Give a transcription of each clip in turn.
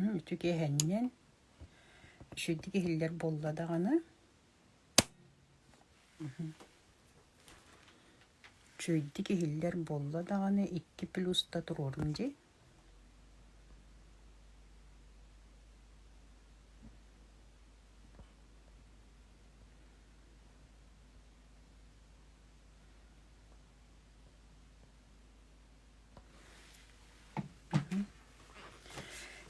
Ütüge hennen şüddiki hiller bolla dağını. Şüddiki hiller bolla dağını 2 plusta tururum di.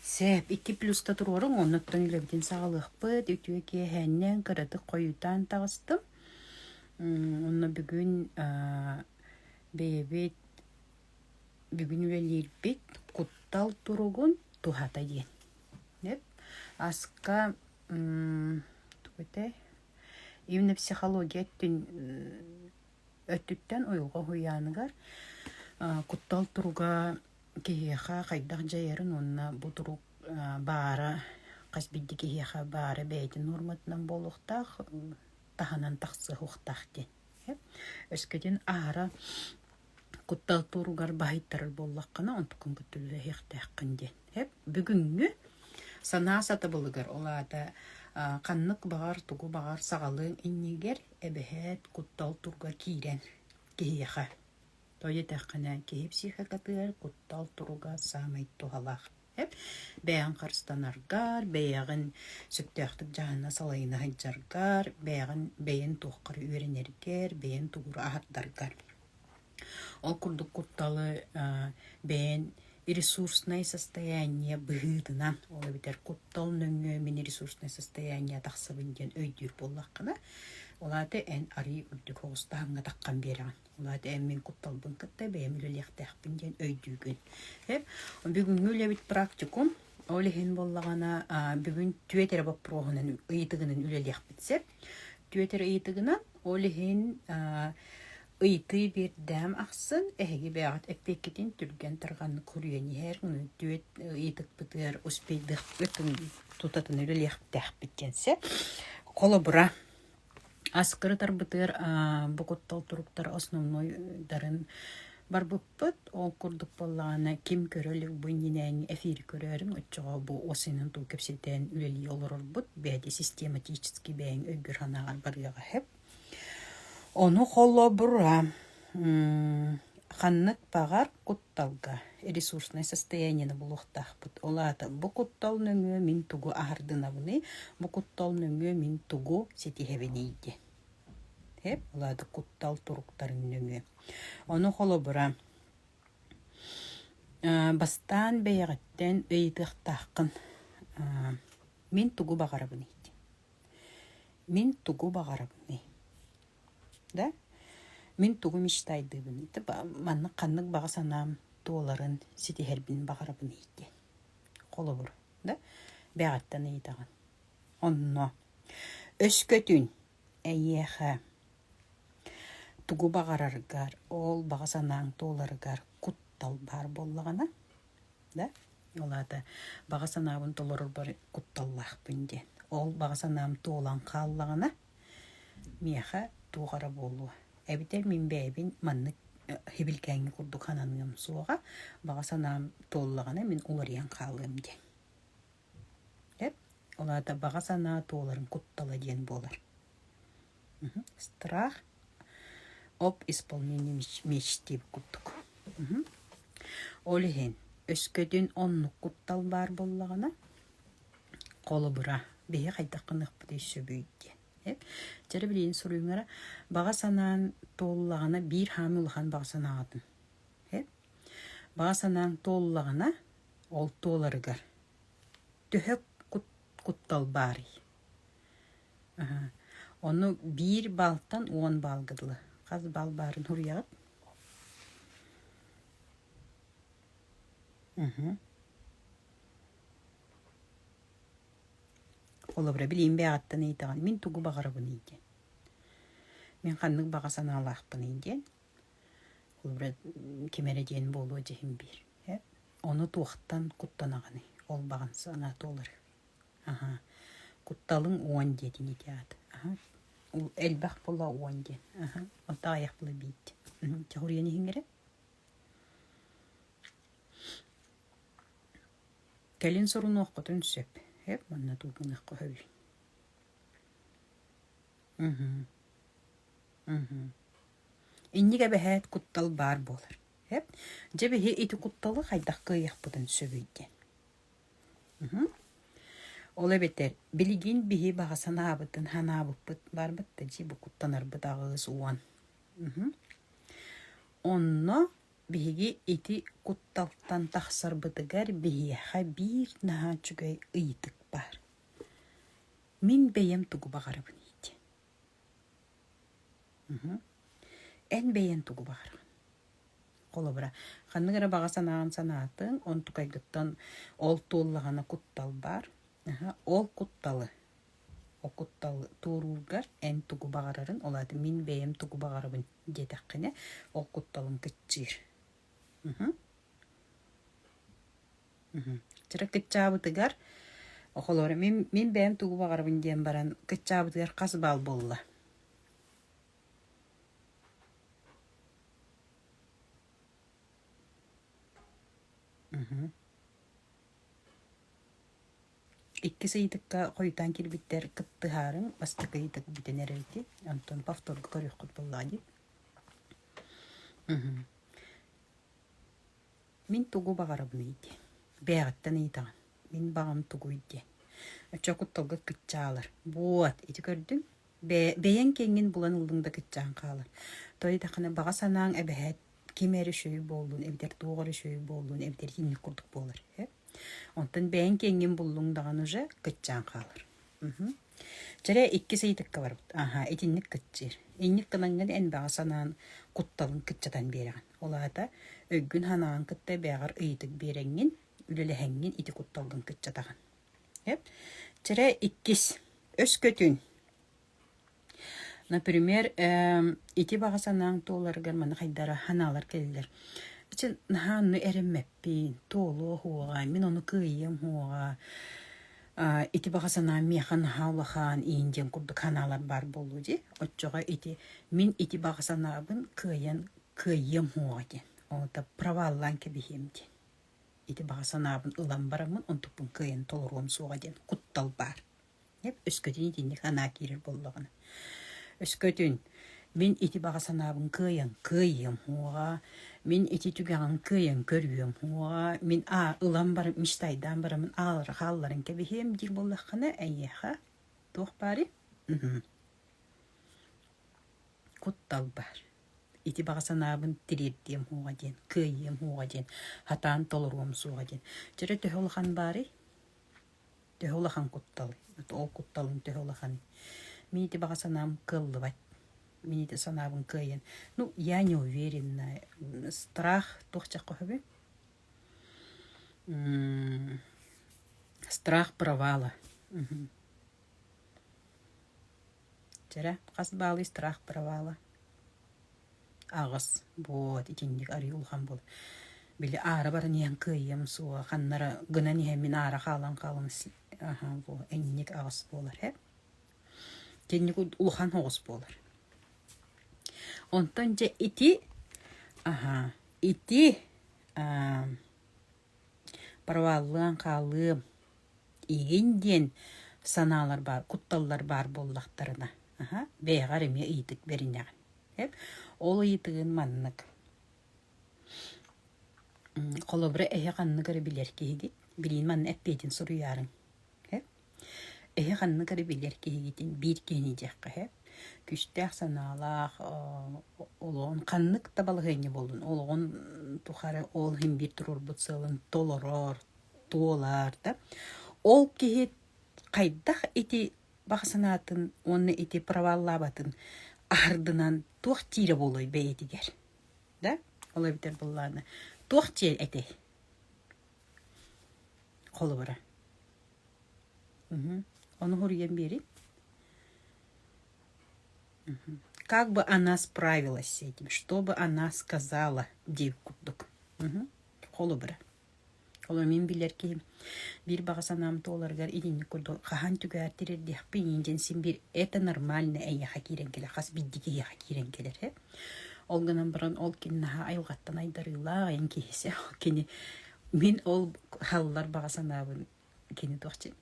Сәп 2 plusta tururum. Onnottun ilebidin sağlıqpı. Ütüge hennen kırıdı koyudan tağыстım. Onu bugün bebet bugün ülelir kuttal turugun tuhata diyen. Hep aska именно психология öttütten oyulga huyanıgar. Kuttal turuga kihiyaha kaydak jayarın onna bu turuk bara kasbiddi kihiyaha bara beyti normatından boluqtaq tahanan taqsı huqtaq den. Öskeden ahara kuttal turugar bahittarır bollaqına ontukun kütülü hiqtaqın den. Hep bugünkü sana satabılıgar olada qanlık bağır tugu bağır sağalığın inniger ebehet kuttal turugar kiren kihiyaha. Toya taqana kihip sihakatır kuttal turuga samay tuhalaq. Hep beyan qarstanargar, beyan süktaqtık jahanna salayına hajjargar, beyan tuqqar öğrenerger, beyan tugur ahatdargar. Ол курдук кутталы бен ресурсное состояние быһыытынан ола битер куттал нөңгө мен ресурсное состояние тахсабынден өйдүр боллаккана олаты эн ари үрдүк хостааңга таккан берген олаты эн мен куттал бынкытта бемилелехтехпинден өйдүгүн хеп бүгүнгү лебит практикум олехин боллагана бүгүн түетере бап прогунан ыйтыгынын үлелех битсе түетере ыйтыгынан олехин ыйты бердәм ақсын, әйгі бәғат әппекетін түрген тұрғанны көргені әр күні дүет ыйтық бітір ұспейдік өтін тұтатын өлі әқтәқ біткенсе. Қолы бұра асқырытар бітір бұқыттал тұрықтар основной дарын бар бұппыт, ол күрдік болағына кем көрілік бұйненәңі әфир көрерін, өтчіға бұл осының тұл көпсетен өлі олыр бұд, бәді систематически бәйін өйгір ханағар барыға хеп. Onu қолы бұра қаннық бағар құтталға ресурсное состояние бұлықтақ бұд. Олады бұ құттал нөңі мен тұғу ағырдына бұны, бұ құттал нөңі мен тұғу сетихевенейді. Хеп, олады құттал тұрықтарын нөңі. Onu қолы бұра бастан бәйіғіттен өйдіқтақын мен тұғу бағара бұны. Мен тұғу бағара бұны. Да? Мен тугу мечтайды бұны. Манны қаннық баға санам туоларын сети хербин бағара бұны ете. Қолы бұр. Да? Бәғаттан ейтаған. Онно. Өскөтін әйеға тугу бағарарғар, ол баға санаң туоларғар құттал бар боллағана. Да? Олады баға санабын толырыр бар құтталлақ бұнде. Ол баға санам туолан қаллағана. Меха туғара болуы. Әбітер мен бәйбін манны хебілкәңі күрдік хананығым суға, баға санам толлағана мен олариян қалығым де. Олада баға сана толарын құттала ден болар. Страх об исполнении мечты күрдік. Олығын өскөдін онны құттал бар боллағана, қолы бұра бейі қайдақынық бұдай сөбейді. Жәрі білейін сұруыңара, баға санаң толлағана бір хамылған баға санағатын. Баға санаң толлағана ол толарығар. Төхік құттал бары. Оны бір балттан 10 балғыдылы. Қаз бал барын ұрияғыт. Қолы бұра білейін бәғаттан ейтіған. Мен тұғы бағара бұны ейтен. Мен қанның баға саналақ бұны ейтен. Қолы бұра кемері ден болу жехін бір. Оны туақтан құттанағаны. Ол бағын сана толыр. Құтталың 10 дедін етеғады. Ол әлбәқ бола 10 ден. Ота аяқ бұла бейді. Жағырияны хеңгері? Кэлин соруну оққотун сөп. Хеп, манна тугун аққо хөй. Инниге бәхәт куттал бар болар. Хеп, жебе ити кутталы хайдақ кыйық бұдын сөбүйден. Ола бетер, билигин бихи бағасана абытын, хана абыппыт бар бітті, жибі куттанар бұдағыз уан. Онно биһиги ити кутталтан тахсар бытыгар биһиэхэ биир наһаа чүгэй ыйытык бар. Мин бэйэм тугу бағарабын ити. Эн бэйэн тугу бағарабын. Қолыбыра. Ханныгара баға санаан санаатын, он тукайгыттан ол туоллағана куттал бар. Ол кутталы. О кутталы туурулгар эн тугу бағарарын, олады мин бэйэм тугу бағарабын детаққыне, ол кутталын кытчыр. Чыра кытчаабытыгар, оқолоры, мен бәйім тугу бағарабын дем баран, кытчаабытыгар қас бал болла. Икки сайдыкка қойтан кирбиттер кыттыхарын, бастықы итік бітенер әйті, антон повторғы көріқ құт боллади. Мин тугу бағарабын ейді. Бәғаттан ейтаған. Мин бағам тугу ейді. Өтча құтталғы кытчалар. Буат, еті көрдің? Бәйен кенген бұлан ұлдыңда кытчан қалар. Той тақына баға санаң әбәхәт кемері шөй болуын, әбдер туғыры шөй болуын, әбдер хинник құрдық болар. Онтан бәйен кенген бұллыңдаған ұжа кытчан қалар. Жәрі икки сайдыққа бар бұд. Етінник кытчыр. Енник қыланған ән баға санаң құтталын кытчатан береген. Олада өггін ханаан кытта бәғар ыйдық беренген, үлелі ити құтталдың кытчатаған. Жәрі иккис өс көтін. Например, ити баға санаң тооларғар маны қайдара ханалар келілер. Için nahannu eremmeppiin tuolu huoga, min onu kıyım huoga. Iti bakasana miyakan haulahan iyincen kurduk hanalar bar boluji. Otçoga iti min iti bakasana abın kıyım huoga. Onu da pravallan kebihim den. Iti bakasana abın ılan baramın on tupun kıyın tolurum suoga den. Kuttal bar. Hep öskötün dindik hana girir bolluğuna. Öskötün min iti bakasana abın kıyım huoga. Min iti tügağın kıyın körüyüm huwa. Min ılan barım miştaydan barımın ağır halların kebihim dil bollakına eyyeha. Tuğ bari. Kuttal bar. Iti bağısan abın direddiyim huwa den. Kıyım huwa den. Hatan tolurum suwa den. Jere töholahan bari. Töholahan kuttalı. O kuttalın töholahan. Min iti bağısan abın kıllı bat. Мините санабын кыйын. Ну, я не уверена. Страх, тухчаққа хөбі? Страх провала. Жара, қас балы страх провала. Ағыз, бот, итіндік арый ұлған бол. Білі ары бары неян кыйым суа, қаннара гына неян мен ары қалан қалым. Әннік ағыз болар, хеп? Тендік ұлған оғыз болар. Ondan je iti parvalığın kalım iğinden sanalar var, kuttallar var bollaklarına. Beygarım ya iyidik berinağın. Hep olu iyitiğin manlık. Kolobra ehe kanını garı bilir ki bilin manlı eppeydin soru yarın. Hep ehe kanını garı bilir ki bir genecek hep. Küçtək sanalaq, olğun qanlıq tabalığını boldun. Olğun tuxarı olğun bir turur butsılın toloror, tolar da. Ol ki qaydaq iti baxsanatın, onu iti pravallabatın ardınan tuq tiri boluy beydiger. Da? Ola biter bullarını. Tuq tiri eti. Qolu bura. Onu hurgen beri. Как бы она справилась с этим? Что бы она сказала девкудук? Холобра. Холомин билерки bir bağısanam tolargar idini kurdu. Kahan tügertirir dihpi incensin bir это нормально эйя хакирен келер. Хас биддики я хакирен келер. Олганан баран ол киннаха айылгаттан айдарыла ен кесе кени Min ol hallar bağasanabın kini tuğçin.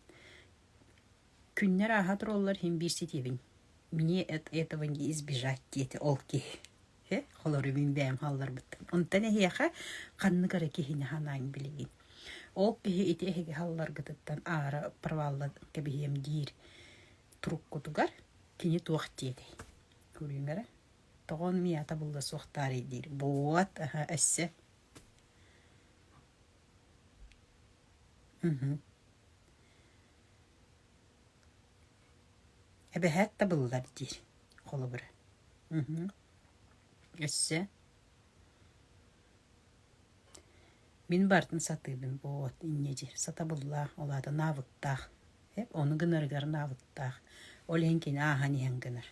Күннәр аһат роллар һин бир ситибин. Мне этого не избежать диете олки. Холору мин бәм халлар биттен. Онтан яха канны кара кихине ханаң билигин. Ол кихи ите эһиге халлар гытыттан ара правалла кебием дир турук кутугар кини туах диете. Күрүңгәре. Тогон мията булда сохтари дир. Буат әссе. Эбэһэт табыллар дир. Холобура. Өссө. Мин бартын сатыбын вот иннежи. Сатабылла олада навыктах. Оны гынаргар навыктах. Оленкин аханиян гынар.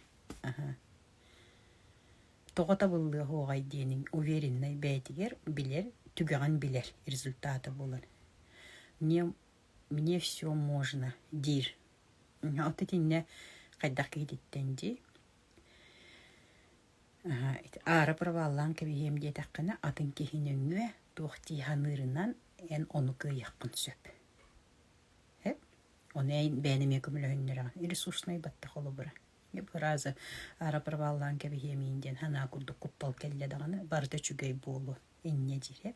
Тоғата бұлды хоғай денің уверенной бәйтігер билер, түгіған билер результаты болар. Мне все можно, дир. Вот эти не қайдақ кейдеттенді. Ара праваллан кебием детаққына атын кехинөңгө тоқти ханырынан эн оны кыяққын сөп. Оны әйін бәнеме көмілі ресурсной батты қолы бұра. Разы ара праваллан кебием инден хана күрді құттал келле дағаны барды чүгей болу. Инне дир,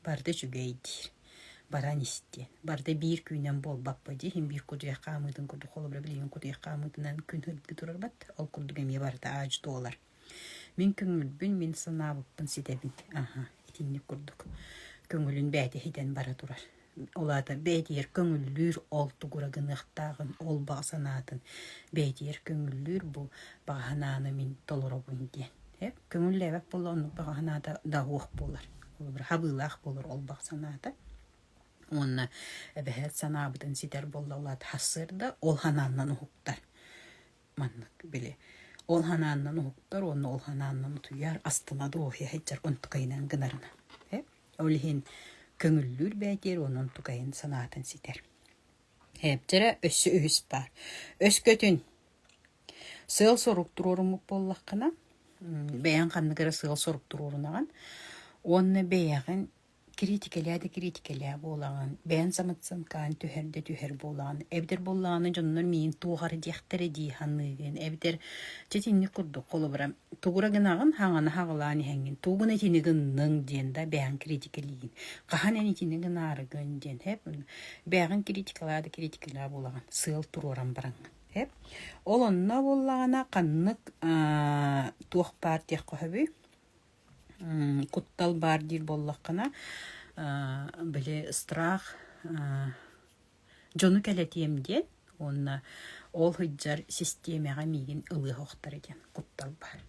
барды чүгей дир. Баран истен. Барды бир күнен бол баппа де, хим бир күді яқамыдың күрді қолы бұра білген күді яқамыдынан күн хүрді тұрар бат, ол күрдіге ме барды аж долар. Мен көңілбін, мен сынабыппын сетебін. Етінне күрдік. Көңілін бәді хиден бара тұрар. Олады бәдер көңіллүр ол тұғырағын ұқтағын, ол бағсанатын. Бәдер көңіллүр бұл бағананы мен толырабын ден. Көңілі әбәк бұл оны бағанада да оқ болар. Хабылақ болар ол бағсанаты. Оны бәхет санабыдың сетер болды олады хасырда ол хананнан ұқтар. Маннық біле. Ол хананнан ұқтар, оны ол хананнан тұяр астына доғия хеджар ұнтықайнан гынарына. Олығын көңіллүр бәдер оның тұқайын санатын сетер. Әптері өссі өз бар. Өс көтін сыл сорук тұрорымық боллаққына, бәян қанныгары сыл сорук тұрорынаған, оны бәяғын критикелі болаған, бәян самытсын қан түхер болаған, әбдер болағаны жоннар мейін туғары дияқтары дейханныген, әбдер жетінні күрді қолы бұра. Туғыра гынағын хаңаны хағыланы әңген, туғын әтінігінің ден да бәян критикелейін. Қахан әнетінігін арығын ден, бәяғын критикелі болаған, сыл тұроран бараңын. Ол онына болағына қаннық туық партия қойбүй, Куттал бар дир боллаққына біле страх жону кәлетиемден онна ол хыджар системаға мейген ылы хоқтар екен куттал бар.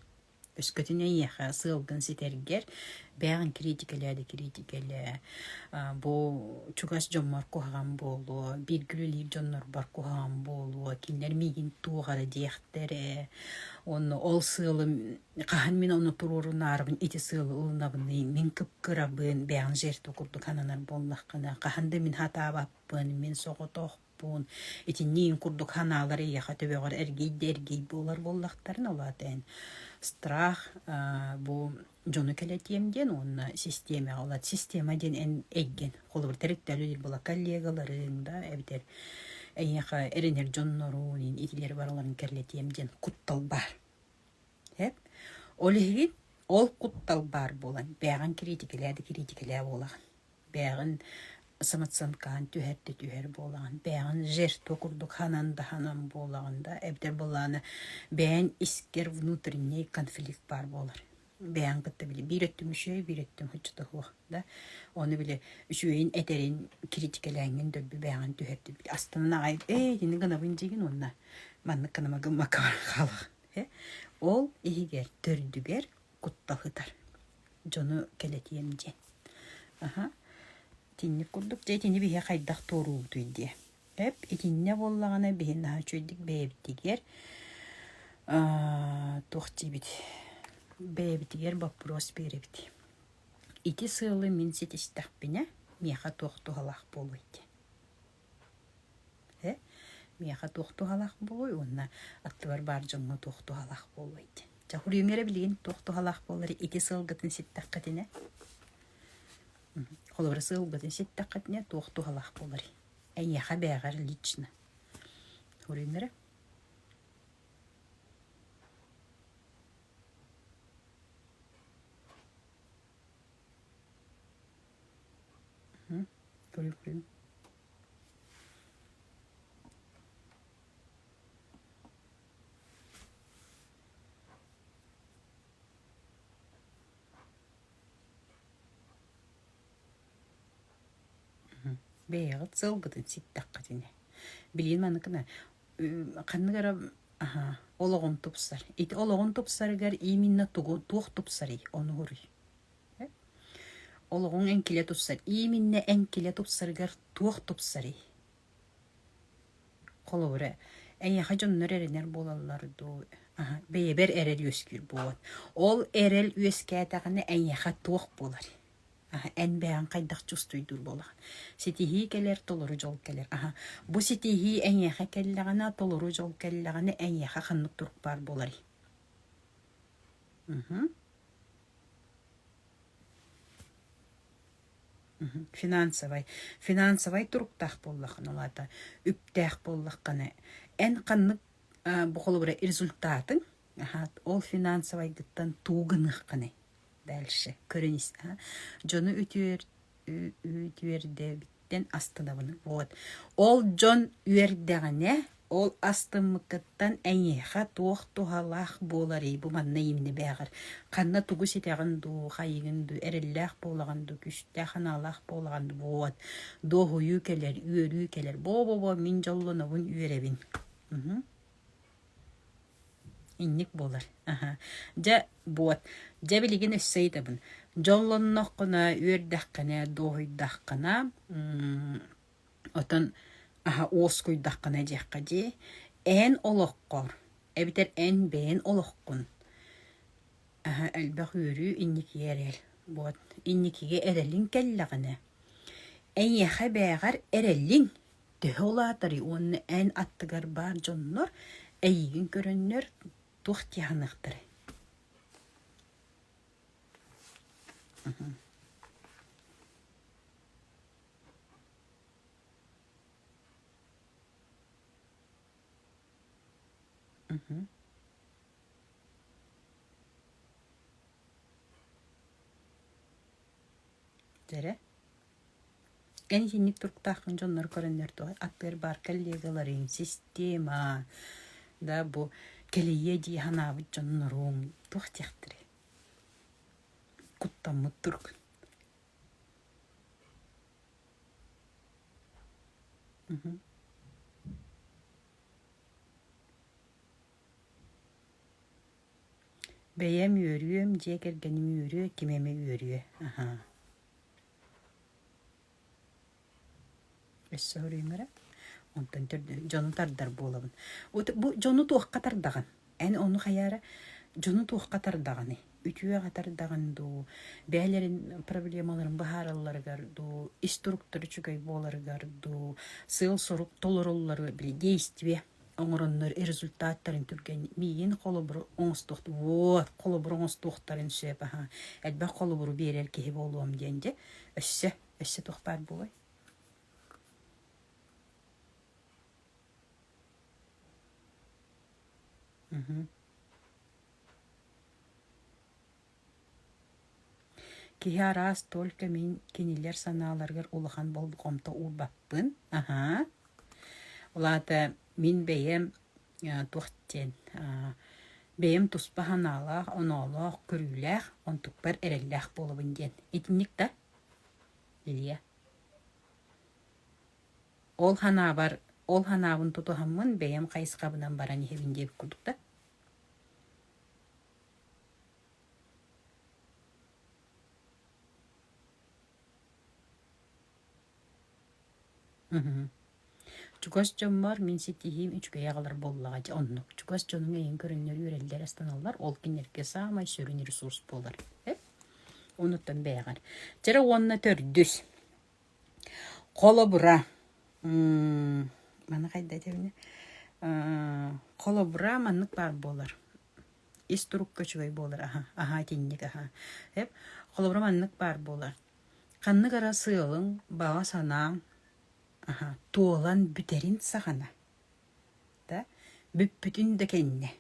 Өскөтіне еға сылғын сетергер бәғін критикелі. Бұл чугас жонмар қоған болу, біргілілер жоннар бар қоған болу, кенлер мейген туғары дейқтері. Ол сылым, қаған мен оны тұрурын арбын, еті сылы ұлынабын, мен күп-күрабын, бәғін жерті күрді қананар боллаққына, қағанды мен хатабаппын, мен соғы тоқпын, еті нейін күрді қаналары еға төбеғар әргей болар боллақтарын оладын. Страх, бұл жону кәлетиемден, оны система олады. Система ден әйген. Қолы бір тәріктәлілер бола коллегаларында, әбдер әйеға әрінер жоннорун, етілер бараларын кәлетиемден құттал бар. Олығын, ол құттал бар болан. Бәғын критикелі болаған. Бәғын саматсан қан түхер болаған. Бәғын жер тоқырдық ханан болағында. Әбдер болағына бәғын искер внутренний конфликт бар болар. Бәғын қытты біле, бір өттім үшөй, бір өттім хүчті хуақта. Оны біле, үшөйін әтерін критикеләңін дөбі бәғын түхерді біле. Астынан ағайып, ені ғынабын деген онына. Манны қынамағын мақавар қалығын. Ол егер түрдігер құтталғыдар. Жону кәлетиемден. Тинни курдук жетини бие кайдак торуу туйди. Этинне боллагана бен чөйдик бебитигер. Тохтибит. Бебитигер вопрос беребит. Ити сылы мен сетистакпине меха тохту халак болуйди. Меха тохту халак болуй, онна аттыбар бар жонго тохту халак болуйди. Жахурюңере билген тохту халак болары ити сылгытын сеттаккатине. Холобра сылбытын сеттақатне туохту халах болар. Әйяха бәғар лично. Хуриннere. Хурин. Бәғыт сылбытын сеттақатне. Билин маныкына қанныгара ологон тупсар. Ит ологон тупсаргар именно туох тупсари оны хурый. Ологон энкиле тупсар. Именно энкиле тупсаргар туох тупсари. Холобра. Әйяха жоннор эренер болалар ду. Бейбер эрел үескүр болот. Ол эрел үескәтәгәне әйяха туох болар. Ән бәян қайдақ чувствуйдур болаған. Сетихи келер, толыру жол келер. Бұ сетихи әнеха келлағана, толыру жол келлағаны әнеха қаннық тұрып бар болар. Финансовай тұрықтақ боллақын олата. Үптәқ боллаққаны. Ән қаннық бұқылы бұра результатын, ол финансовай гыттан туғыныққаны. Дальше көрініс. Жону үтверде біттен астынабыны. Вот. Ол жон үердеғане, ол астымықыттан әнеха тоқ туғалақ болары. Бұ манна еміне бәғір. Қанна туғы сетеғін ду, қайығын ду, әрілләқ болаған ду, күштәқін алақ болған ду. Вот. Доғы үйкелер, үйері үйкелер. Бо-бо-бо, мен жолуына бұн үйеребін. Инник болар. Жа бот. Жа билеген өссейді бұн. Жоллоннаққына, үйердаққына, доғыйдаққына, отын оскойдаққына жаққа же, ән олыққор. Әбітер ән бәйін олыққын. Әлбәқ үйірі инники әрел. Бот. Инникиге әрелін кәллағына. Ән яқа бәғар әрелін. Төхі олатыры, оны ән аттығар бар жоннор, әйігін көріннер, туқтияғынықтыры. Дәрі? Ән жинник тұрқтақын жонлар көріннер туға. Аттығар бар коллегаларын, система. Да, бұ келейе дей ханабыт жонларың туқтияқтыры. Куттамы тұрғын. Бәйем үйеріем, жекергенім үйеріе, кемеме үйеріе. Өссі өреймірі? Онтан жону тардар болабын. Бұ жону туық қатардаған. Ән оны қаяры жону туық қатардағаны. Үтіе қатардаған ду. Бәлерін проблемаларын бағараларғар ду. Инструктор чүгай боларғар ду. Сыл соруп толырулары біле действие. Оңырынлар результаттарын түрген. Мейін қолы бұры оңыз тоқты. Вот, қолы бұры оңыз тоқтарын сөйіп. Әлбәқ қолы бұры берер кеге болуам денде. Өссі тоқпар болай. Кихи арас только мен кенелер саналарғар улахан болдықомта урбаппын. Олата мен бәйем туқтен. Бәйем туспахан алақ, оналақ, көріләқ, онтықпар әрелләқ болуын ден. Етіннік да? Лилия. Ол ханабын тұтуғамын бәйем қайысқабынан баран ехевін деп күдікті. Чугас жон бар, мен сетихим үчке яғалар боллаға жа оннық. Чугас жонun ең көрінер үйрелдер астаналар, ол кенерке самай сөрін ресурс болар. Оныттан бәйғар. Жара онына төрдүс. Қолы бұра. Мана қайда дәуіне? Қолы бұра маннық бар болар. Иструк көчігай болар. Теннек. Қолы бұра маннық бар болар. Қанны қара сыылың баға санаң туолан бүтерин сағана. Да? Бүппүтін да кенне.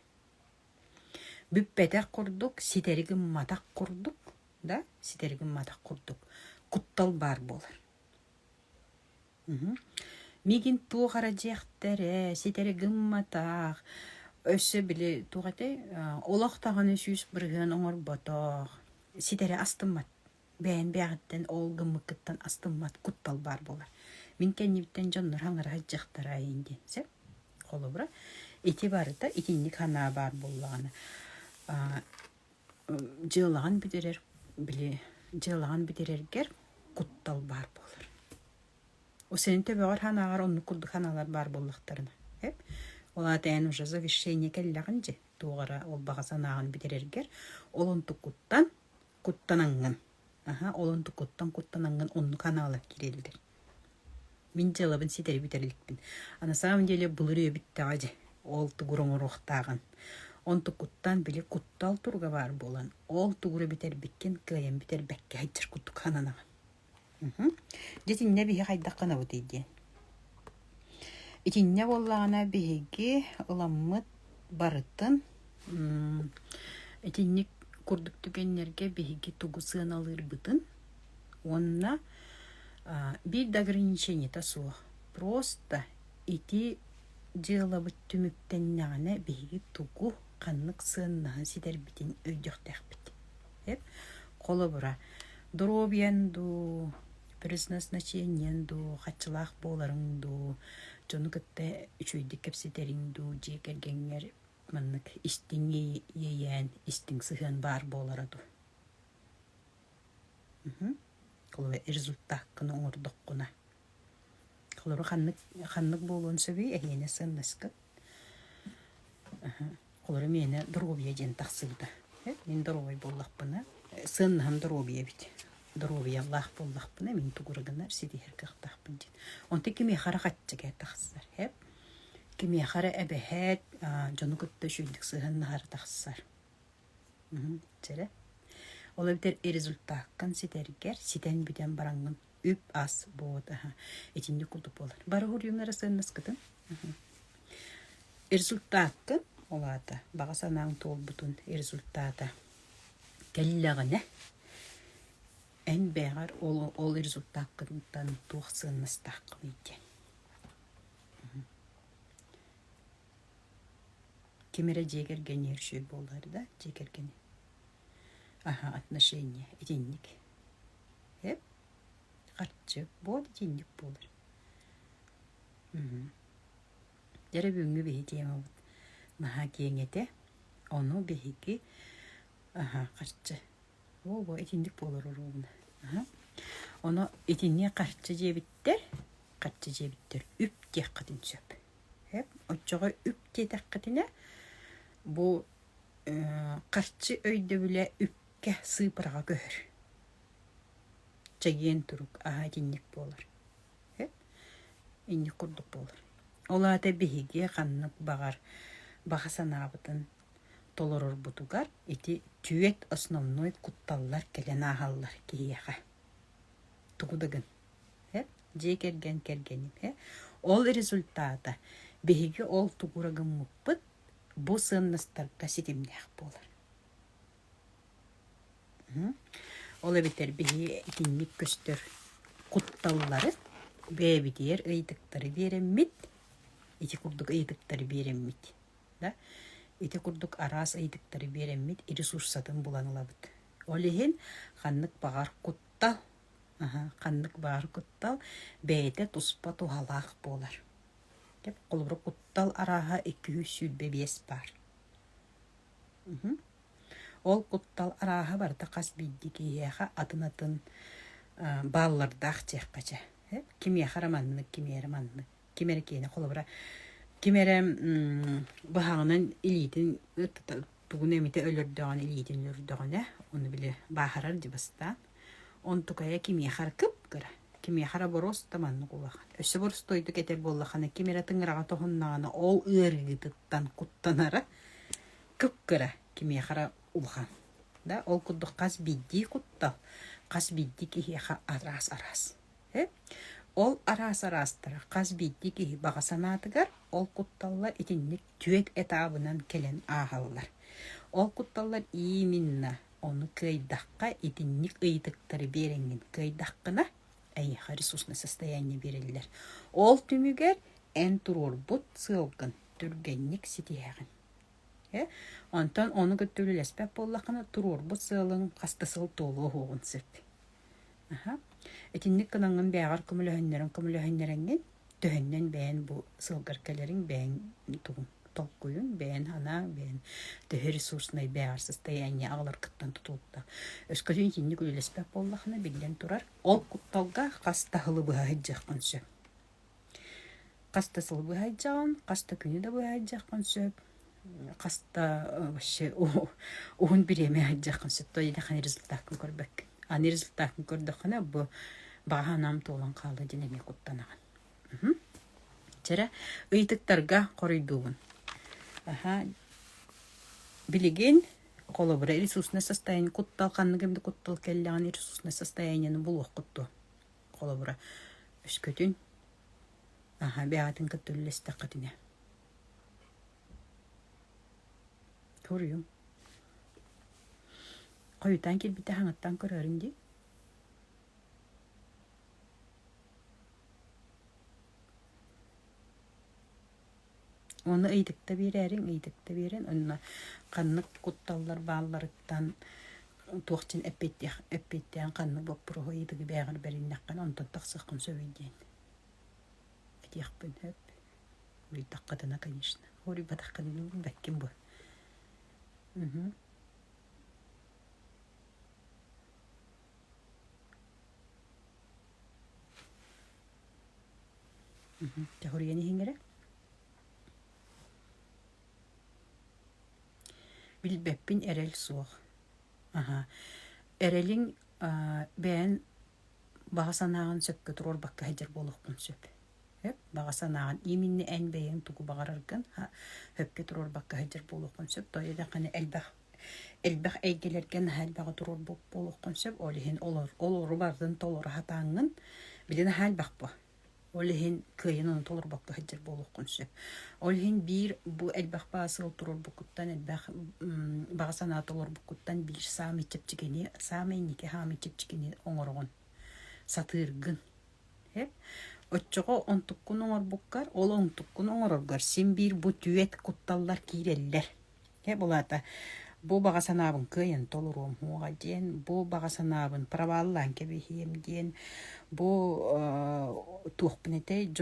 Бүппетек құрдық, ситерігін матақ құрдық. Да? Ситерігін матақ құрдық. Құттал бар болар. Мигин туу қара жектері, ситерігін матақ. Өсі білі туғаты, олақтағаны сүйіс бірген оңыр батақ. Ситері астымат. Бәйін бәғіттен ол гыммықыттан астымат құттал бар болар. Мен кәннебіттен жонныр хаңыр хаджақтар айынде. Сәп? Қолы бұра. Ити барыда, итинник хана бар болағаны. Жылаған бідерер, білі, жылаған бідерергер құттал бар болар. О сенің төбеғар ханағар, оны күлді ханалар бар болақтарына. Сәп? Ола тәйін ұжазы вишшейне кәлләғын же. Туғара ол бағасанағын бідерергер. Ол онты құттанаңын. Олонту куттанаңын онну каналап кирелдер. Мен жалабын ситери битерликпин. На самом деле булыры биттаажы. Ол тугурун рухтаган. Онту куттан били куттал турга бар болан. Ол тугуру битер биккен кыйын битер бекке айтыр кутту кананаган. Жетинне бихи кайдаккана бутейди. Итинне боллагана бихиги ыламмыт барытын. Итинник курдук түгеннерге бихиги тугусын алыр бытын. Онна бир ограничение тасуа. Просто ити жылабыт түмүктеннагана бихиги тугу каннык сыннаан сидер битин өйдөктәк бит. Коло бура. Дробиянду, предназначениянду, хачылах боларыңду, жону кытта үчөйдүк кепсетериңду, жекергеңер маннык истиңи ейен, истиң сыхан бар болараду. Колы результат кыны оңордоккуна. Колы ханнык болуун сөбүй эхене сынныскы. Колы мені дробия жен тақсылды. Мен дробой боллақпына. Сыннам дробия бит. Дробия Аллах боллақпына. Мен тугурыгынар сидихер кықтақпын жен. Онты кеме харақатчыға тақсылар. Кеме хара әбәхәт жону күтті шүйдік сыған нағар тақсылар. Жәрі. Ола бітер результаққан ситергер, ситен бітен бараңын үп ас болды. Етінде күлді болар. Бары ғұрюңлары сыгыныз күтін. Результаққан олады. Баға санаң тол бұтын результата. Кәліліғіне. Ән бәғар ол результаққындан туқ сыгыныз таққын ете. Кемере жегерген ершөй болар да, жегерген. Отношение, единник. Қатчы, бол, единник болар. Дәрі бүгінгі бейі тема бұд. Наға кеңеті, оны бейігі, қатчы. Ол, единник болар ұруына. Оны единне қатчы жебіттер, үп тек қытын сөп. Отчоға үп тек қытына, бұл қарчы өйді біле үпке сыпыраға көхір. Чаген тұрук, динник болар. Инник құрдық болар. Олада бейге қаннық бағар бағасан абытын толырыр бұтуғар, еті түйет основной құтталлар кәлен ағаллар кейеға. Тұғыдығын. Кергенім. Ол результата бейге ол тұғырығын мұппыт, bu sığınlıstırda sitimlək bolar. Ola biter bihi ikinlik göstör kuttalları bebidiyər ıydıqları beremmit, iti kurduk ıydıqları beremmit. Iti kurduk aras ıydıqları beremmit, resursatın bulanılabıd. Olihin qanlık bağar kuttal, beyde tuspa tuhalaq bolar. Қолыбыр құттал араға 200 сүлбе бес бар. Ол құттал араға барды қас биддігі еға атын баллардақ тек қача. Кеме қараманны, кемері кейіне қолыбыра. Кемері бұхағынан илейтін, бұғын әметі өлірдіған илейтін өлірдіған, оны білі бағарар дебастан. Он тұқая кеме қар күп кіра. Кеме хара борос таманны кулахан. Өсі борос тойды кетер боллахана. Кемера тыңыраға тоғыннағана ол ұрғыдыттан құттанара күп кіра кеме хара улхан. Ол күдді қаз бидді құттал. қас бидди кихиха арас. Ол арас-арастара қас бидди кихи бағасанаатыгар ол кутталлар итинник түек этабынан келен ағалылар. Ол кутталлар именно оны кайдаққа итинник ыйтыктары беренген кайдаққына әйіға ресурсны состояние берелілер. Ол түмігер ән тұрор бұт сылғын түргенник сетияғын. Онтан оны көттөлілеспәп боллақына тұрор бұт сылғын қастасыл толы оғын сөп. Этинник кынаңын бәғар күмілі төхіннен бәйін бұл сылғар кәлерін бәйін тұғын. Толкуюн бәйін хана, бәйін төхі ресурсынай бәғар состояние ағылар кыттан тұтылыпта. Өскөтін кенні күлелеспәп боллақына білген тұрар. Ол құтталға қаста хылы бұға хеджаққан сөп. Қаста сылы бұға хеджаған, қаста күні де бұға хеджаққан сөп. Қаста оғын біреме хеджаққан сөп. Той едіқан результатын көрбәк. Аны результатын көрдіқына бұл бағанам толан қалды денеме құттанаған. Чәрі ұйтықтарға қорыйдуғын. Білеген қолы бұра ресурсына состояние құттал қанығымды құттал кәліған ресурсына состояниені бұл оқытту. Қолы бұра үш көтін бәғатын күттілілесті қытыне. Көріім. Қойытан келбіті хаңыттан көрерінде. Оны ыйдыкта берерин, онна қаннық құтталлар балларыттан туақчын әппеттен қаннық боп бұрғы ыйдығы бәғір бәріннаққан, онтан тақсыққын сөйден. Әтеқпін өп. Ой таққадына, конечно. Ой батаққадына бәккім бұл. Тәхурияны хеңгері? Билбәппин әрел суық. Әрелің бән бағасанағын сөпкі тұрор баққа хәдер болуқпын сөп. Бағасанағын имінні ән бәйін тұғы бағарарғын хөпке тұрор баққа хәдер болуқпын сөп. Тойыда қаны әлбәқ әйгелерген әл бағы тұрор болуқпын сөп. Олыр бардың толыры хатаңын білені әл бақ бұ. Олихин кыйын оны толыр баққа хәдер болуқпын сөп. Олихин бір бұ әлбәқ бағасыл тұрор бұқыттан бағасана толыр бұқыттан бір сами чепчігені, сами неке хами чепчігені оңырғын. Сатырғын. Отчоға онтыққын оңыр бұққар, ол онтыққын оңыр орғар. Сен бір бұ түйет құтталлар кейрелілер. Бұлата, бұ бағасанабын кыйын толыруым оға ден, бұ бағасанабын праваллан кебехем ден, бұ туқпынетей,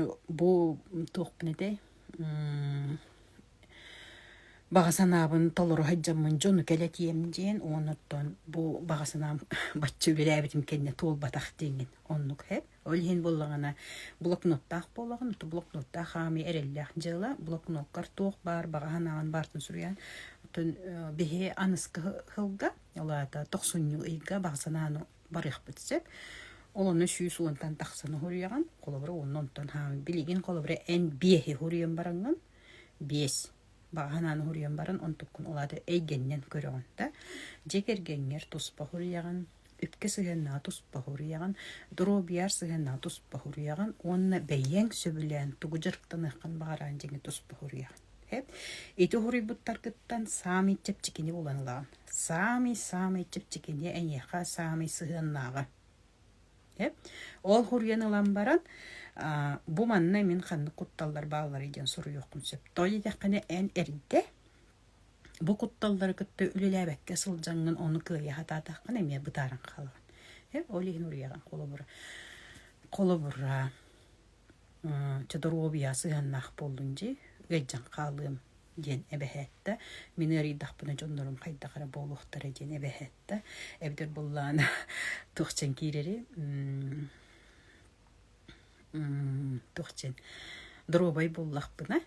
бағасанабын толыру хаджамын жону кәлетием ден, оныттан бұ бағасанабын батчы өлі әбітім кәне тол батақ денген, оннық хәп. Олхен болағына блокноттақ болағын, блокноттақ хами әрелләқ жылы, блокноттар тоқ бар, бағанағын бартын сүрген, бихе анысқы хылға, олата 90 үйгі бағасананы барық бітсеп, оланы сүйіс онтан тақсаны хұрияған, қолыбыры оннан хами білеген қолыбыры ән бейхе хұриян барыңын, 5 бағананы хұриян барын, онтыққын олады әйгеннен көріғанда, жекергенер тұспа хұрияған, үпке сығанна тұспа хұрияған, дұробияр сығанна тұспа хұрияған, онына бәйен сөбілен тұғы жырқтан ұққан бағаран жеңі тұспа хұрияған. Эти хұрый бұттар күттан сами чепчикені боланылаған. Сами чепчикені әйеқа сами сығаннаға. Ол хұрыянылан баран, бұ манна мен қанны құтталдар бағалар еден сұры жоқын сөп. Той едеқіне ән әрді, бұ құтталдар күтті үліләбәкке сылжаңын оны күйе хататаққан әме бұтарын қалған. Олеген ұрияған қолы бұра чадыру сығаннақ болдың гайжан қалым ден әбәхәтті. Мен әрейдақпына жондырым қайда қара болуқтары ден әбәхәтті. Әбдер болланы тұқчан кейрері. Тұқчан дұробай боллақпына.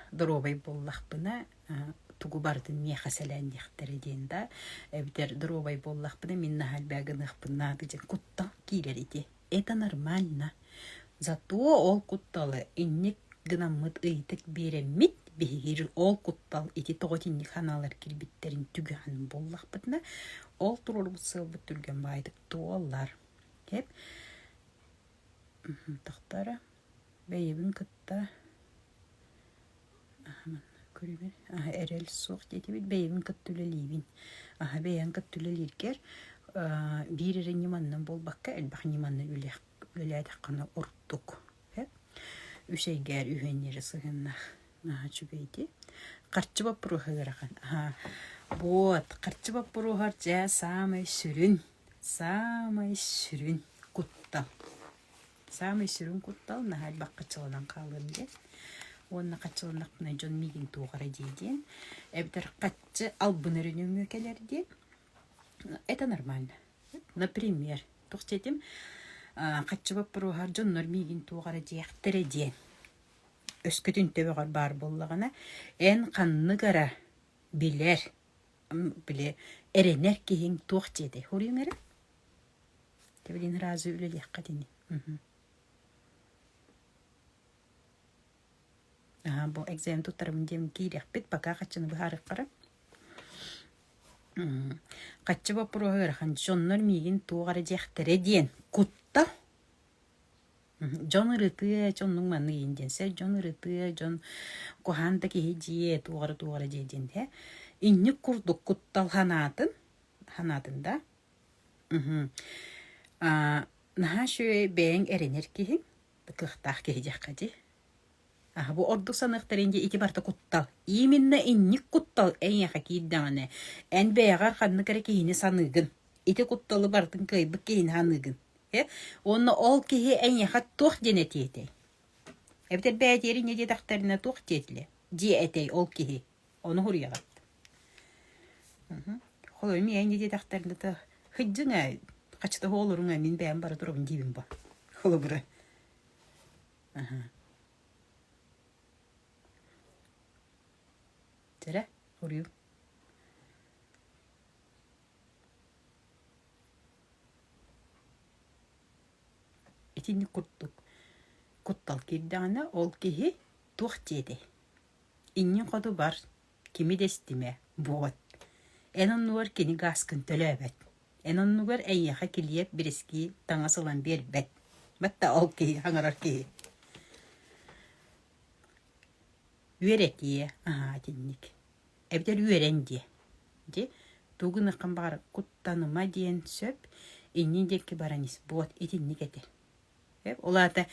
Дұробай боллақпына тугу бардың не қасалан ектері ден да. Әбдер дұробай боллақпына мен нағалбәгін ұқпына ден құттал кейрері де. Это нормально. Зато ол құтталы иннек гынаммыт ыйтык береммит бехир ол куттал ити тоготинник ханалар килбиттерин түгән боллах битна ол турur сыл бүтүлгән байдык туоллар хеп тахтара бейбин кытта көрүбүр эрел сук жетибит бейбин кыттүлелибин бейен кыттүлелиркер бир рениманнан болбакка элбах ниманны үлеләдә кана урттук хеп үшейгәр үһеннәре сыгынна чүбейди карчы бапруһыгырахан вот карчы бапруһар жа самый сүрүн куттал самый сүрүн куттал нахал баккачылынан калынды онна качылынакна жон мигин тугара дейден эбдер качы албынырын өмөкелерди это нормально например тохтетим качы бапруһар жон нормигин тугара дейхтереден өскөтүн төбөгөр бар боллагана эн канныгара биле эренер киһин туохтеде хурюмере тебелин разы үлелек кадини бу экзамен туттарым дем кирекпит пока качыны баарыккара качы бапруһар хан жоннор мигин тугара жехтере диен кутта John Rıtı, John'un manı yiyindense, John Rıtı, John Kohandaki hediye tuğara jedinde. İnni kurduk kuttal hanatında. Naha şöyle beğen erenir ki, kıhtah gehecek kadi. Bu ordu sanıqtarınca iki barta kuttal. İminne inni kuttal en yakaki iddianı. En beğer kanını kere kihini sanıgın. İti kuttalı bartın kıybık kihini hanıgın. Onu ol ki en yakat tuh denetiyete. Evde beyleri ne dedaktarına tuh dedile. Diyetey ol ki onu huruyagat. Holoy mi en dedaktarına da hıccına kaçta holuruna min beğen bara durun dibim ba. Holo bura. Tere huruyu. İtini kurttuk. Kuttal kirdana ol kihi tuh dedi. İnni kodu var. Kimi destime. Boğat. Enon nuvar kini gaskın tölöbet. Enon nuvar en yaka kiliyep biriski tangasılan bir bet. Batta ol kihi hangarar kihi. Üret diye. Dinlik. Evder üren diye. Tuğun ıkın bağır kuttanıma diyen söp. İnni deki baranis. Boğat itinlik eder. Olata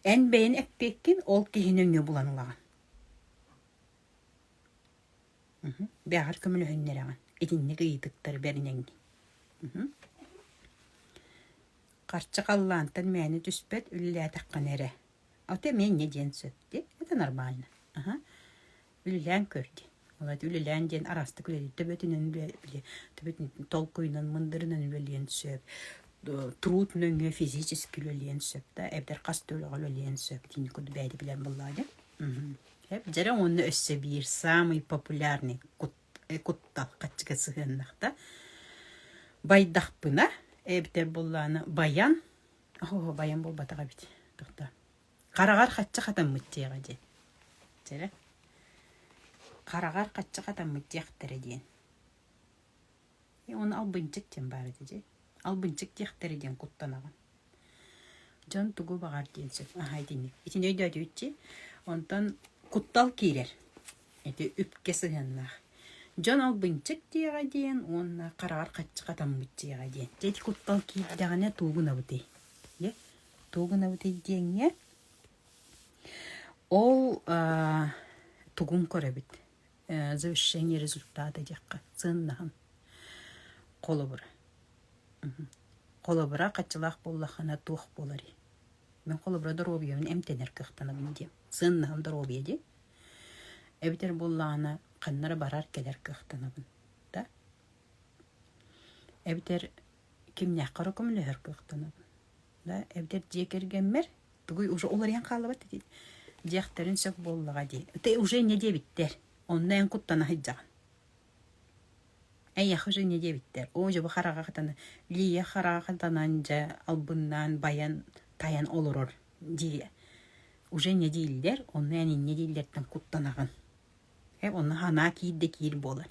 en beğen ekpekkin ol kihinin ne bulanılagan. Beğer kömülü hünneregan. Edinne gıydıkları berinengi. Karşı kallantan meni düspet ülüle takkan ere. Ota men ne diyen söpti. Ete normalna. Ülülen kördü. Olata ülülen diyen arastık üleli. Töbetinin bile. Töbetinin tolkuyla mındırının üleliyen söp. Трудно физически лөлен сөпті, әбдер қастөліға лөлен сөп, дейін көді бәді білен болады. Жәрі оны өсі бір самый популярный куттал қатшыға сығыннақта. Байдақ бұна, әбдер боланы баян, баян бол батаға бет. Қарағар қатшы қатан мұттеға ден. Жәрі? Қарағар қатшы қатан мұттеқтері ден. Оны албынчық ден бары деді. Албынчык техтереден куттанаган. Жон тугу багар денсеп. Айдиник. Итин өйдө өтчи. Онтан куттал кирер. Эти үпке сыгыннах. Жон албынчык диега ден, онна карагар каччы катам мутчига ден. Тети куттал кирдегане тугуна бутей. Тугуна бутей денге. Ол тугун көрөбүт. Завершение результата декка. Сыннаган. Колу бура. Қолыбыра қатчылақ боллақана туық болары. Мен қолыбырада робиявын әмтенер кықтанабын дем. Сыннағымда робияде. Әбітер боллағана қаннары барар келер кықтанабын. Да? Әбітер кемнәққары көмілер кықтанабын. Да? Әбітер жекергенмер. Бүгүй уже олар ең қалыбат дейді. Жектерін сөк боллаға дейді. Өте уже не дебіттер. Онна ең құттана хыджаған. Әй яхы не дебиттер. О жабы хараға қатаны. Лия хараға қатанан жа албыннан баян таян олырыр. Уже не дейлдер. Оны әне не дейлдерден құттанаған. Onu hana kiyde kiyir bolar.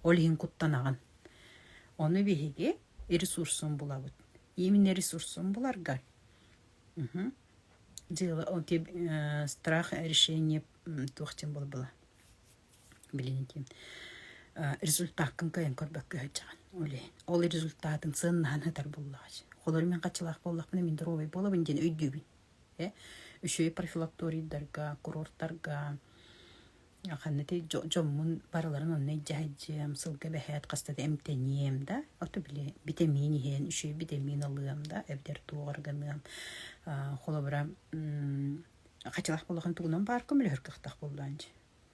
Olihin kuttanağın. Onu bihigi resursun bulabıt. Yemin resursun bular gal. Дело о тебе страх решения тухтен бол была. Билинтим. Результатын кайын көрбөк көйчаган. Ол результатын сыннан хатар буллач. Холор мен качылак боллак мен дровый болобын ден өйдөбүн. Үшөй профилакторийдарга, курорттарга ханнете жоммун бараларын онны жайжым сылга бехет кастады эмтением да. Ото биле витамин хен, үшөй витамин алыам да, эбдер тугарганым. Холобра качылак болгон тугунан бар көмөлөр кыктак болданчы.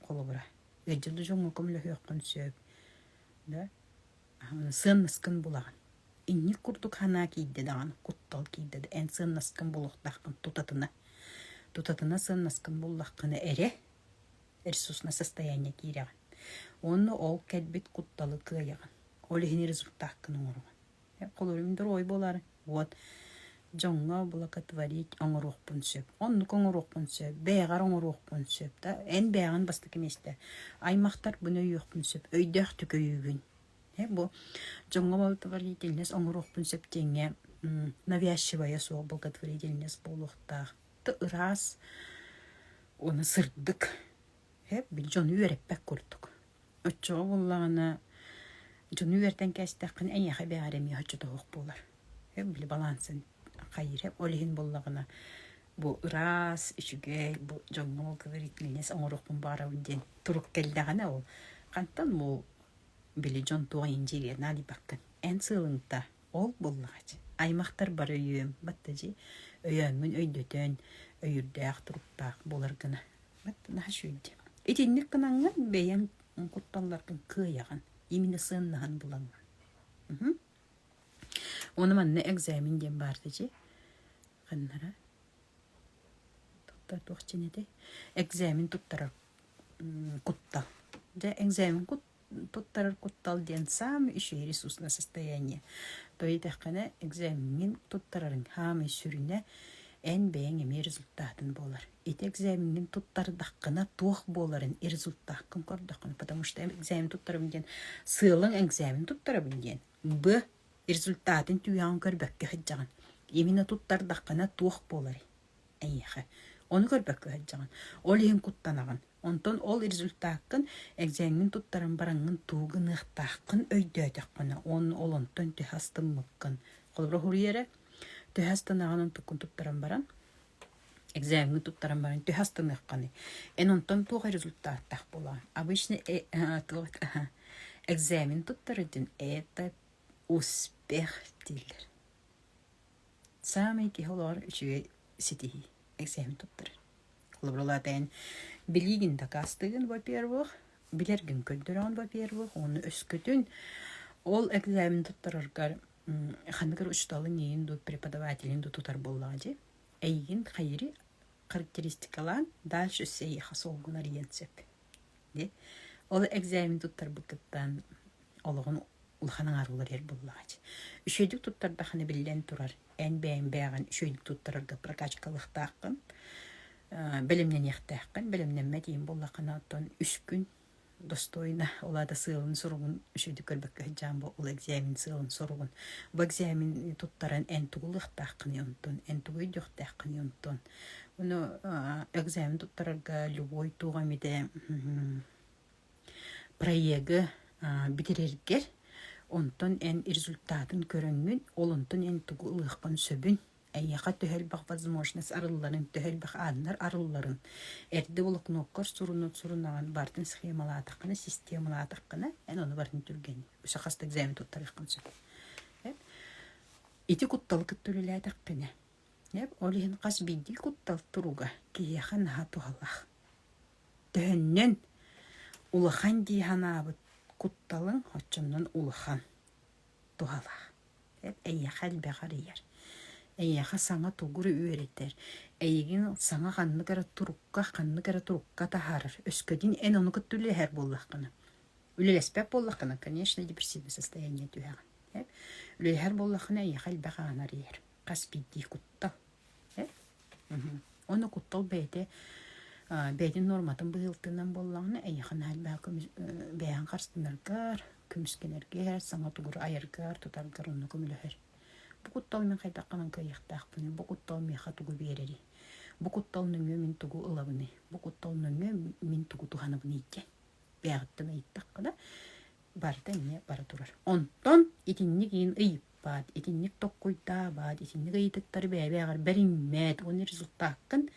Холобра. Эжелде жоммун көмөлөр яккан сөп. Да. Сын наскын булаган. Инни курдук хана кийде даган, куттал кийде. Эн сын наскын булуктакын тутатына. Тутатына сын наскын буллаккыны эре. Ресурсна состояние киряган. Онны ол кәдбит кутталы кыяган. Олихини результаккын оңорган. Колорымдыр ой болар. Вот. Жоңга булака творить оңорокпун сөп. Онны коңорокпун сөп. Бәйгар оңорокпун сөп. Эн бәйган басты кеместе. Аймактар буны юкпун сөп. Өйдөх түкөйүгүн. Бу жоңга бол творительность оңорокпун сөп теңе навязчивая соқ благотворительность болуктак. Раз оны сырдык. Бил жону үйреппек көрдік. Өтчоға болағына жону үйртен кәстіқін әйеқі бәғареми өтчода оқ болар. Бил балансын қайыр. Олеген болағына бұл ұрас, үшіге, бұл жону говоритмелес оңырықпын бара өнден тұрық келдіғана ол. Қантан бұл білі жон туға инжерерін али баққын. Ән сылыңда ол болағачы. Аймақтар бар өйем, баттажы өйемін өйдөтен, өйірді ақтырыппақ боларғына. Баттына шүйді. Этинник кынаңан бәйен кутталларкын кыяган. Именно сыннахан булаңан. Оны манна экзаменден барды же. Қаннара. Туттар туқченеде. Экзамен туттарар куттал. Да экзамен туттарар куттал ден сам еще ресурсное состояние. То есть таққана экзамен туттарарын хамы сүріне эн бәйен эме результатын болар. Эти экзаменин туттардаққына туох боларын результаққын көрдаққын. Потому что экзамен туттарабынден сылың экзамен туттарабынден. Б результатын түйян көрбәкке хыджаған. Именно туттардаққына туох болары. Әйеқі. Оны көрбәкке хыджаған. Ол ең куттанаған. Онтон ол результаққын экзамен туттарын бараңын туғын ықтаққын өйдөтаққына. Оны олонтон түйхастымыққын. Қолыбыра хұриері түйхастанағанын тұқын туттаран баран. Экзамен туттаран баран түйхастаныққаны. Онтон туға результаттақ бола. Обычно экзамен туттарыдың это успех дейлер. Самый кихолар үшіге сетихи экзамен туттары. Қолыбыралатайын білігін дақастығын, во-первых, білерген көддіран, во-первых, оны өскөтін ол экзамен туттарарғар ханығыр ұшталын ең преподавателін тутар боллағады. Әйгін қайыры характеристикалан дальше сей хасолгунар енсеп. Ол экзамен туттар бұқыттан олығын улханың арулар ер боллағады. Үшөйдік туттарда ханы білден тұрар. Ән бәйін бәйін үшөйдік туттарарға прокачкалықтақын. Білімнен яқтақын, білімнен мәдейін боллақына оттан 3 күн достойна олада сылын сұрғын үшөйдік көрбәкке жан бұл ол экзамен сылын сұрғын. Бұл экзамен туттаран ән тұғылықтақын ентон, ән тұғыйдықтақын ентон. Оны экзамен туттарарға любой туға меде проегі бітірергер, онтон ән результатын көріңмін, ол онтон ән тұғылықпан сөбін. Әйеқа төхелбақ возможность арылларын, төхелбақ адынар арылларын. Әрді болық ноккар сурунаған бардың схемалатаққыны, системалатаққыны, ән оны бардың түрген. Өсі қаста экзамен туттарыққын сөп. Ити кутталы күттілілі әтаққыны. Олиын қас бейді куттал тұруға кейеқан наға туғалақ. Төхіннен улыхан дейхан абыт кутталың отчымнан улыхан туғалақ. Әйеқа әлбәғар ер. Әйеға саңа туғыры үйретер. Әйеген саңа қанны кәрі тұруққа тахарыр. Өскөден ән оны күттілі әр боллаққына. Үлелеспәк боллаққына, конечно, депрессивный состояние түйәған. Үлелі әр боллаққына әйеға әлбәға анар ер. Қас бейді құттал. Оны құттал бәйді бәйдин норматын быһылтынан боллаңны эйхан халбаа бәян карстынаргар күмүскенергер саңа тугур айыргар тутаргар онну көмүлөһөр букуттал мен кайдакканан кыйыктаакпыны букуттал меха тугу берери букуттал нөңө мин тугу ылабыны букуттал нөңө мин тугу туханабыны икке бәяттан ыйттаккана барда не бара турар онтон итинник ин ыйыппаат итинник токкуйдаабаат итинник ыйытыктар бәбәгар бериммет оны результааккын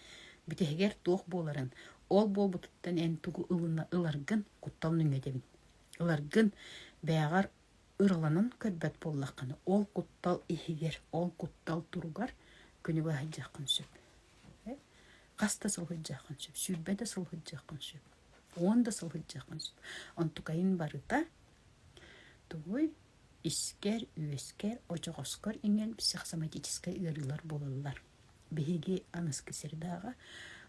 битегер туох боларын ол болбутуттан эн тугу ыларгын куттал нөңө дебин ыларгын бәягар ырыланын көрбөт боллакканы ол куттал ихигер ол куттал туругар күнүгө хаджаккын сөп каста сылхыджаккын сөп сүрбеде сылхыджаккын сөп онда сылхыджаккын сөп онтукайын барыта тугуй искер үескер очогоскор иңен психосоматический ырылар болалар биһиги аныскысырдаага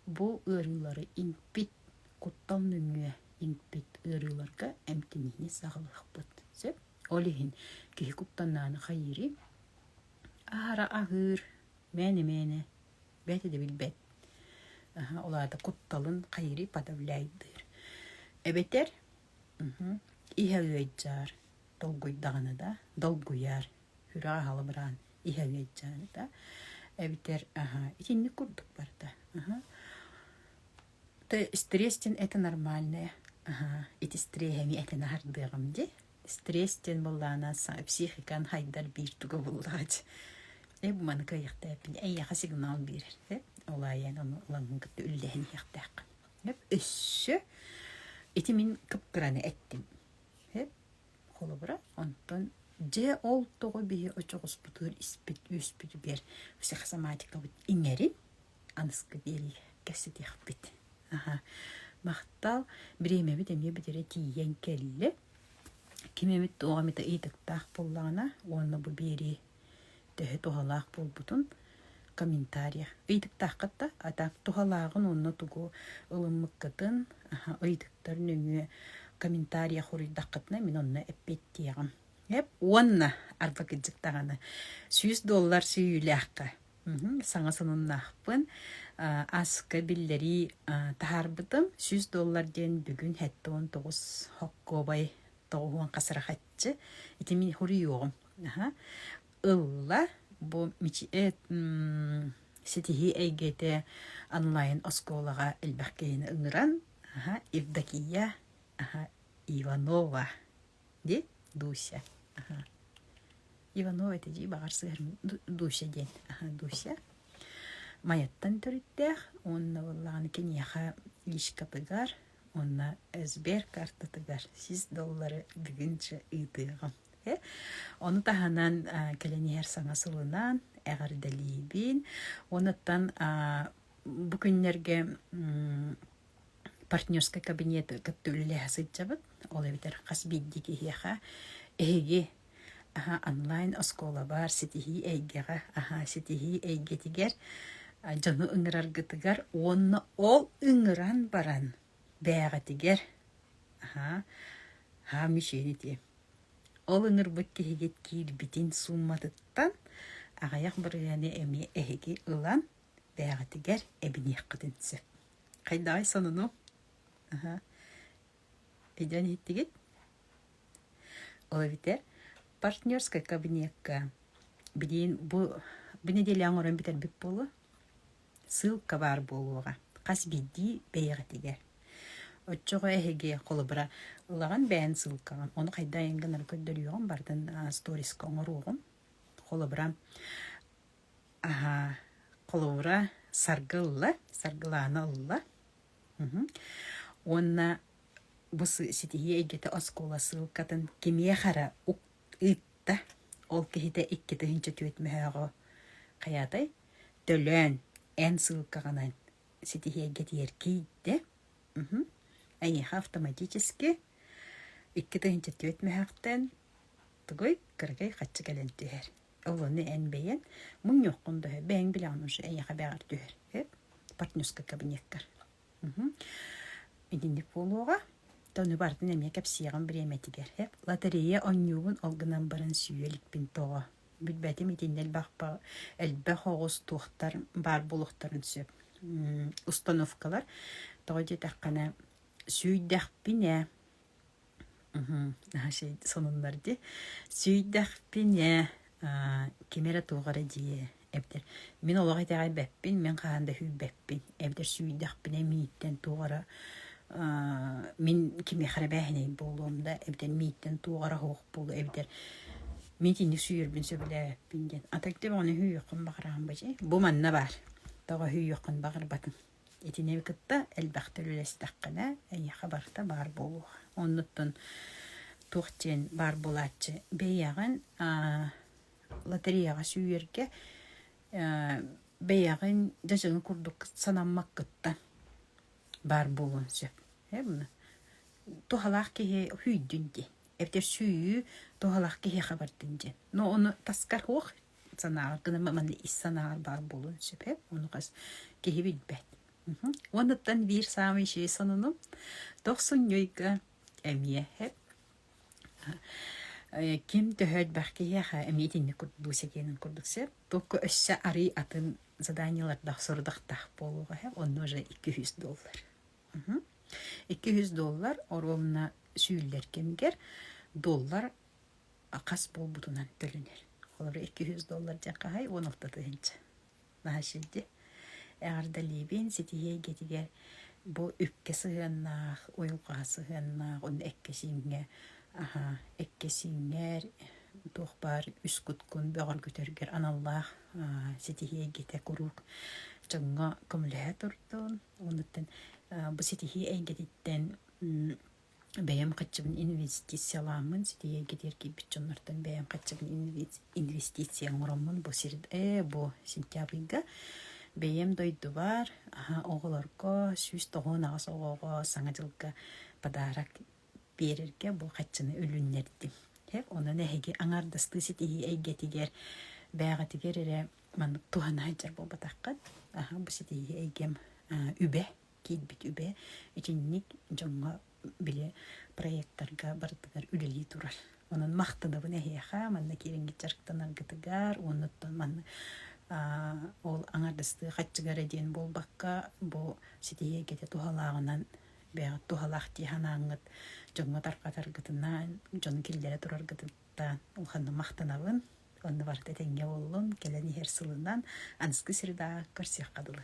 бу ырылары инпит куттал нөңө инпит ырыларга эмтинини сагалыхпыт сөп олихин кихи куттаннааны хайыри ара ахыр мэне бәте де билбет оларда кутталын хайыри подавляйдыр эбетер иһэгыйджар долгуйдаганы да долгуяр хүраа халыбыран иһэгыйджар да эбетер итинник курдук барда стресстен это нормальное эти стрехами это нардыгам де стресстен боллана психикан хайдар бир туга буллаат бу маны кайыктаапин эйяха сигнал бирер олайен ону улангын кытты үллэхин яктаак өссө эти мин кыпкыраны эттим холобра онтон же ол того бии очогуспутур испит үспүт бер психосоматика бит иңери аныскы бери кесетихпит мактал биремеби деме битере тиен келле кимемит оомита ыйтыктаах боллаана уонна бу бери төһө тухалаах болбутун комментария ыйтыктаахкатта атак тухалаагын онна тугу ылыммыккатын ыйтыктар нөңү комментария хуруйдаккатна мен онна эппеттиягам уонна арбакыджыктаганы $100 сүйүлэхка саңа сыныннаахпын аска биллери тахарбытым $100 ден бүгүн 19 хоккобай тоғуан касыра хатчы итими хуруйугум ылла бу сетихи эйгете онлайн осколага элбаккейни ыңыран Евдокия Иванова де Дуся Иванова это же багарсыгар Дуся ден Дуся маяттан төрүттэх онна боллаганы кенияха лишкапыгар онна эсбер картатыгар $100 бүгүнчө ыйтыгам оны таханан келенер саңа сылынан эгардалибин онуттан бу күннерге партнерский кабинет көттүлле хасыджабыт ол эбитер касбиддики хиха эги онлайн оскола бар сетихи эйгега сетихи эйгетигер жаны ыңыраргытыгар онна ол ыңыран баран бээгатигер мишенити ол ыңыр бөккехигет киирбитин сумматыттан агаяк бырыяны эми эһиги ылан бээгатигер эбинеэккытынсып кайдагай сонуну эден хиттигит ол битер партнерский кабинетка бидин бу неделе аңорон битер бит болу ссылка бар болууга касбидди бээгатигер отчого эһиги колубра ылаган бээн ссылкаган ону кайда энгенер көддөрүгөн бардын сториска оңоругум колубра колубра саргылаана ылла онна бусы ситихи эгете оскола ссылкатын кимие хара ытта ол кихите иккитыһынча түөтмөһөөгө каятай төлөн эн ссылкаганан ситихи эгетиер кийде айха автоматически иккитыһынча түөтмөһөктен тугой кыргай хатчы келен түһэр олону эн бейен мун йоккунда бэң билан уже айха бягар түһэр партнерский кабинеттер идинник болууга тону бардын эме кепсияган биреметигер лотерея оннюгун олгунан баран сүйеликпин тоо билбетим идиннел бакпа элбе хогус тухтар бар булуктарын сөп установкалар тоҕо тахкана сүйдахпине şey sonunlardı. Süydахпине кемера тугара дие эбдер. Мен олага тагай беппин, мен каанда хүй беппин. Эбдер süydахпине мииттен тугара мен кеме харабахне болуумда эбдер мииттен тугара хоох болу эбдер. Митини сүйүрбүн сөбүлэппин ден. Атакты оны хүй якын багарам бажы. Бу манна бар. Тага хүй якын багар батын. Этине кытта элбахтер үлестаккана эйе хабарта бар болу. Оннуттан тухтен бар булатчы бейягын лотереяга сүйерге бейягын жашыгын курдук санаммак кытта бар болун сөп. Эбна тухалах ке хүйдүнди. Эптер сүйү тухалах ке хабардынжы. Но оны таскар хох санаар гына маман иссанаар бар болун сөп. Оны кас ке билбет. Онуттан бир самый şey саныным 90 йойка эмие хеп ким төһөт бахкияха эмиетинни курдусекенин курдуксе только өссө ари атын заданияларда сордактах болууга хеп онно уже $200. $200 оромна сүйүллер кемгер доллар акас болбутунан төлөнөр. Олар $200 жакай 16-тыгынча. Нахашилди Эгерде либин ситие гетигер бу үпке сыгыннах, уйулга сыгыннах, он эккесиңе, эккесиңер тухбар үскүткүн бөгөр көтөргөр аналлах ситие гете курук чыңга көмлөһө турдун. Онуттан бу ситие эйгетиттен бәйәм качыбын инвестициялармын ситие гетерки бичоннартан бәйәм качыбын инвестиция ороммун бу сирд бу сентябрьга бәйем дойду бар, оғыларга, сүйіс тоғын ағас оғыға саңа жылға падарак берерге бұл қатшыны өлінерді. Оны нәхеге аңардасты сетеге әйгетігер, бәғатігер әрі манық туған айжар бұл батаққат. Бұл сетеге әйгем үбе, кейдбет үбе, үтіннік жоңға біле проекттарға бардығар үлілі тұрар. Оның мақтыны бұл нәхеға, манна керінгі жарықтан арғытығар, оныттан манны ол аңардысты хатчыгара ден болбакка бу ситие кете тухалагынан бәгат тухалак тиханаңыт жоңга таркатаргытынан жон киллере тураргытыттан ол ханны мактанабын онны барта теңге боллун келени херсылынан анскы сирда көрсөк кадылы.